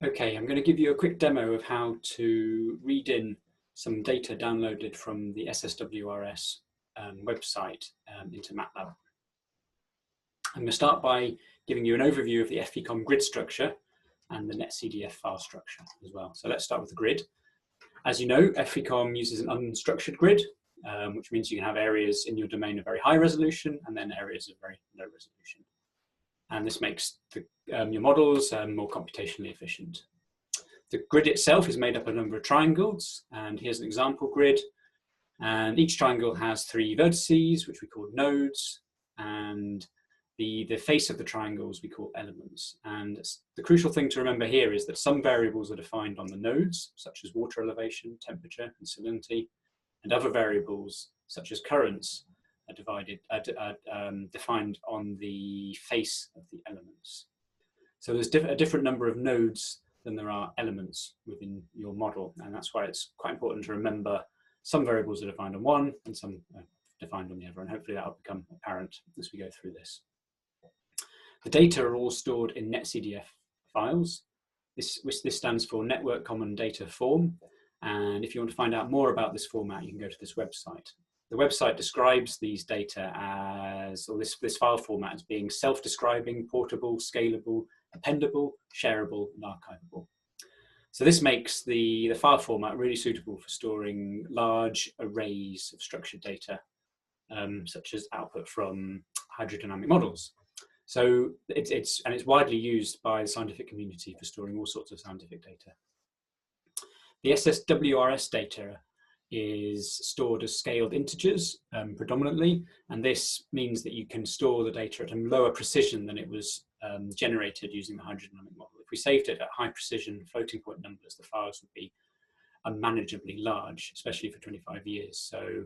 Okay, I'm going to give you a quick demo of how to read in some data downloaded from the SSW-RS website into Matlab. I'm going to start by giving you an overview of the FECOM grid structure and the netcdf file structure as well. So let's start with the grid. As you know, FECOM uses an unstructured grid, which means you can have areas in your domain of very high resolution and then areas of very low resolution. And this makes your models more computationally efficient. The grid itself is made up of a number of triangles, and here's an example grid. And each triangle has 3 vertices, which we call nodes, and the face of the triangles we call elements. And the crucial thing to remember here is that some variables are defined on the nodes, such as water elevation, temperature, and salinity, and other variables, such as currents, are defined on the face of the elements. So there's a different number of nodes than there are elements within your model, and that's why it's quite important to remember some variables are defined on one and some are defined on the other, and hopefully that will become apparent as we go through this. The data are all stored in netcdf files. This stands for Network Common Data Form, and if you want to find out more about this format, you can go to this website. The website describes these data as, or this file format as being self-describing, portable, scalable, appendable, shareable, and archivable. So this makes the file format really suitable for storing large arrays of structured data, such as output from hydrodynamic models. So it's widely used by the scientific community for storing all sorts of scientific data. The SSW-RS data is stored as scaled integers predominantly, and this means that you can store the data at a lower precision than it was generated using the hydrodynamic model. If we saved it at high precision floating point numbers, the files would be unmanageably large, especially for 25 years. So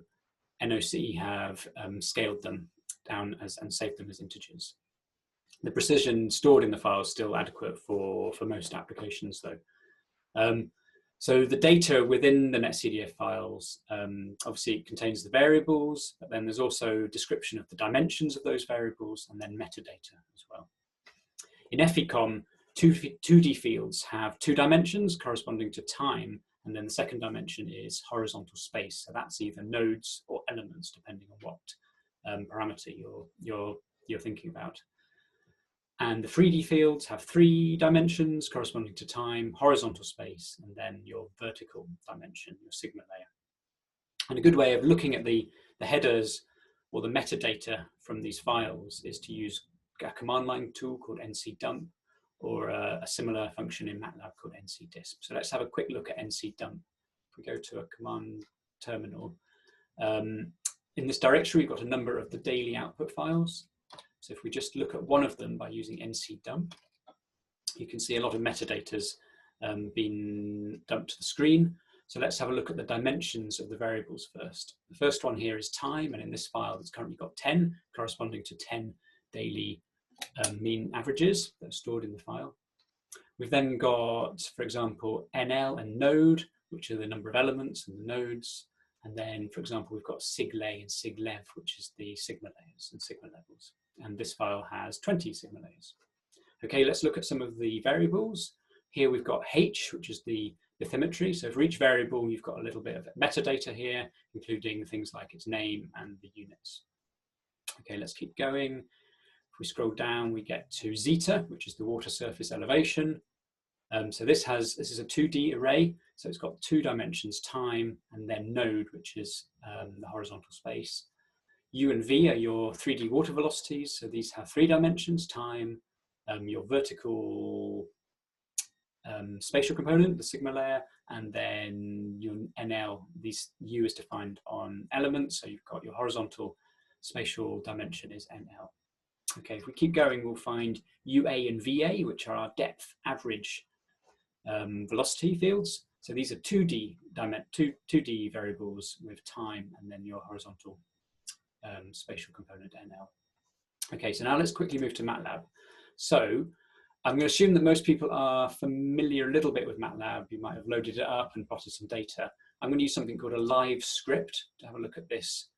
NOC have scaled them down and saved them as integers. The precision stored in the file is still adequate for most applications though. So the data within the netcdf files obviously contains the variables, but then there's also description of the dimensions of those variables and then metadata as well. In FECOM, 2D fields have 2 dimensions corresponding to time, and then the second dimension is horizontal space. So that's either nodes or elements, depending on what parameter you're thinking about. And the 3D fields have 3 dimensions corresponding to time, horizontal space, and then your vertical dimension, your sigma layer. And a good way of looking at the headers or the metadata from these files is to use a command line tool called ncdump, or a similar function in Matlab called ncdisp. So let's have a quick look at ncdump. If we go to a command terminal, in this directory, we've got a number of the daily output files. So if we just look at one of them by using ncdump, you can see a lot of metadata's been dumped to the screen. So let's have a look at the dimensions of the variables first. The first one here is time, and in this file it's currently got 10, corresponding to 10 daily mean averages that are stored in the file. We've then got, for example, NL and node, which are the number of elements and the nodes. And then, for example, we've got siglay and siglev, which is the sigma layers and sigma levels. And this file has 20 sigma layers. Okay, let's look at some of the variables. Here we've got H, which is the bathymetry. So for each variable, you've got a little bit of metadata here, including things like its name and the units. Okay, let's keep going. If we scroll down, we get to zeta, which is the water surface elevation. So this is a 2D array. So it's got 2 dimensions, time, and then node, which is the horizontal space. U and V are your 3D water velocities. So these have 3 dimensions, time, your vertical spatial component, the sigma layer, and then your NL. These U is defined on elements. So you've got your horizontal spatial dimension is NL. Okay, if we keep going, we'll find UA and VA, which are our depth average velocity fields. So these are 2D variables with time and then your horizontal spatial component NL. Okay, so now let's quickly move to Matlab. So I'm going to assume that most people are familiar a little bit with Matlab. You might have loaded it up and plotted some data. I'm going to use something called a live script to have a look at this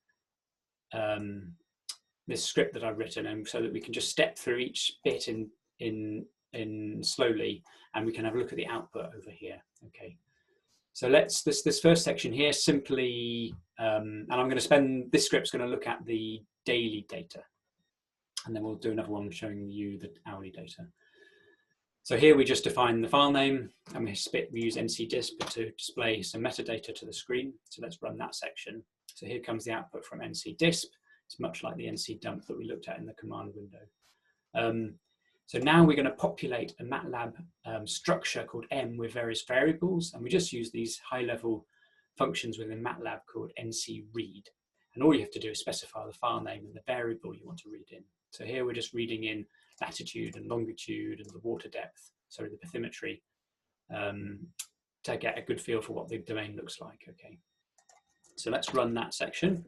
this script that I've written, and so that we can just step through each bit in in slowly, and we can have a look at the output over here. Okay, so this first section here simply, and I'm going to spend, this script's going to look at the daily data, and then we'll do another one showing you the hourly data. So here we just define the file name, and we use NCDisp to display some metadata to the screen. So let's run that section. So here comes the output from NCDisp. It's much like the NCDump that we looked at in the command window. So now we're going to populate a Matlab structure called M with various variables, and we just use these high-level functions within Matlab called NCRead. And all you have to do is specify the file name and the variable you want to read in. So here we're just reading in latitude and longitude and the water depth, sorry, the bathymetry, to get a good feel for what the domain looks like. Okay, so let's run that section.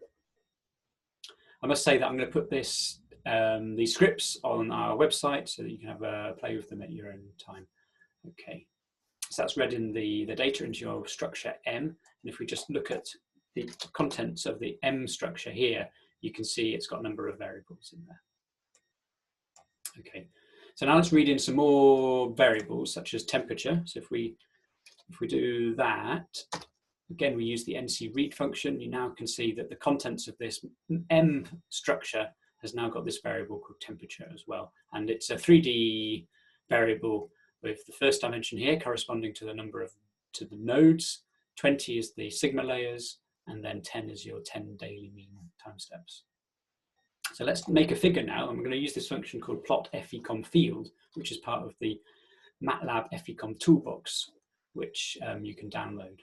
I must say that I'm going to put this these scripts on our website so that you can have a play with them at your own time. Okay, so that's read in the data into your structure M, and if we just look at the contents of the M structure here, you can see it's got a number of variables in there. Okay, so now let's read in some more variables such as temperature. So if we do that, again we use the NCRead function. You now can see that the contents of this M structure has now got this variable called temperature as well, and it's a 3D variable with the first dimension here corresponding to the number of the nodes, 20 is the sigma layers, and then 10 is your 10 daily mean time steps. So let's make a figure now, and we're going to use this function called plot FECOM field, which is part of the Matlab FECOM toolbox, which you can download.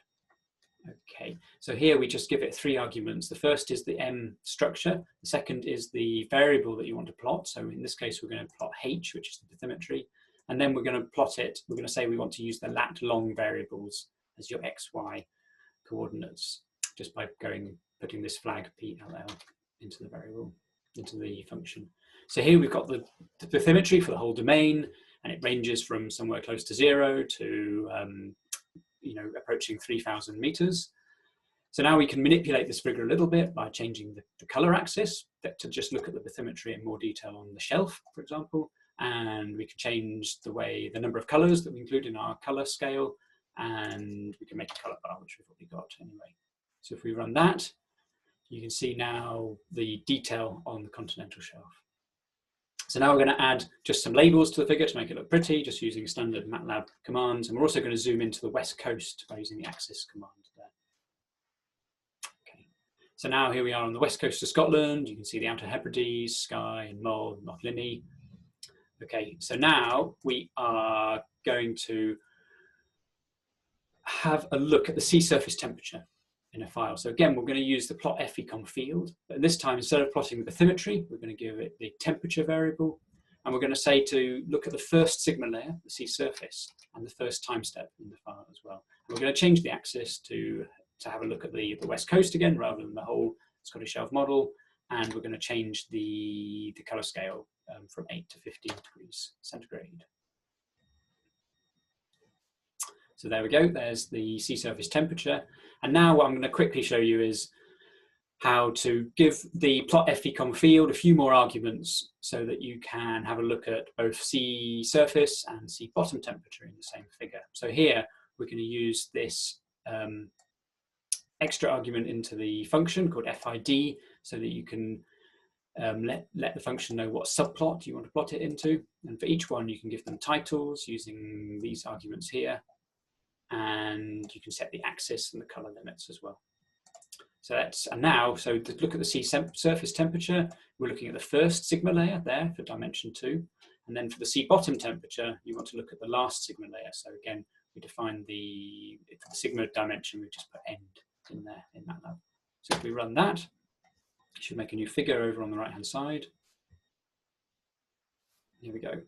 Okay, so here we just give it 3 arguments. The first is the M structure. The second is the variable that you want to plot. So in this case, we're going to plot H, which is the bathymetry. And then we're going to plot it. We're going to say we want to use the lat long variables as your XY coordinates, just by putting this flag PLL into the variable, into the function. So here we've got the bathymetry for the whole domain, and it ranges from somewhere close to 0 to approaching 3,000 meters. So now we can manipulate this figure a little bit by changing the color axis to just look at the bathymetry in more detail on the shelf, for example. And we can change the number of colors that we include in our color scale, and we can make a color bar, which we've already got anyway. So if we run that, you can see now the detail on the continental shelf. So now we're going to add just some labels to the figure to make it look pretty, just using standard Matlab commands. And we're also going to zoom into the west coast by using the axis command there. Okay. So now here we are on the west coast of Scotland. You can see the Outer Hebrides, Skye and Mull, Loch Linnhe. Okay, so now we are going to have a look at the sea surface temperature in a file. So again, we're going to use the plot FECOM field, but this time instead of plotting the bathymetry, we're going to give it the temperature variable, and we're going to say to look at the first sigma layer, the sea surface, and the first time step in the file as well. And we're going to change the axis to have a look at the west coast again, rather than the whole Scottish shelf model, and we're going to change the color scale from 8 to 15 degrees centigrade. So there we go, there's the sea surface temperature. And now what I'm going to quickly show you is how to give the plot FECOM field a few more arguments so that you can have a look at both sea surface and sea bottom temperature in the same figure. So here we're going to use this extra argument into the function called FID so that you can let the function know what subplot you want to plot it into. And for each one, you can give them titles using these arguments here. And you can set the axis and the color limits as well. So so to look at the sea surface temperature, we're looking at the first sigma layer there for dimension 2. And then for the sea bottom temperature, you want to look at the last sigma layer. So again, we define the sigma dimension, we just put end in there in Matlab. So if we run that, it should make a new figure over on the right-hand side. Here we go.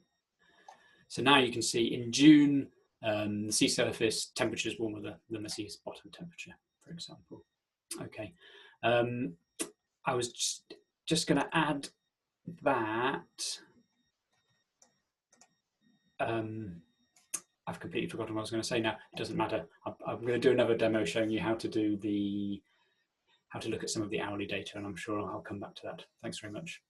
So now you can see in June, the sea surface temperature is warmer than the sea bottom temperature, for example. Okay, I was just going to add that. I've completely forgotten what I was going to say now. It doesn't matter. I'm going to do another demo showing you how to look at some of the hourly data, and I'm sure I'll come back to that. Thanks very much.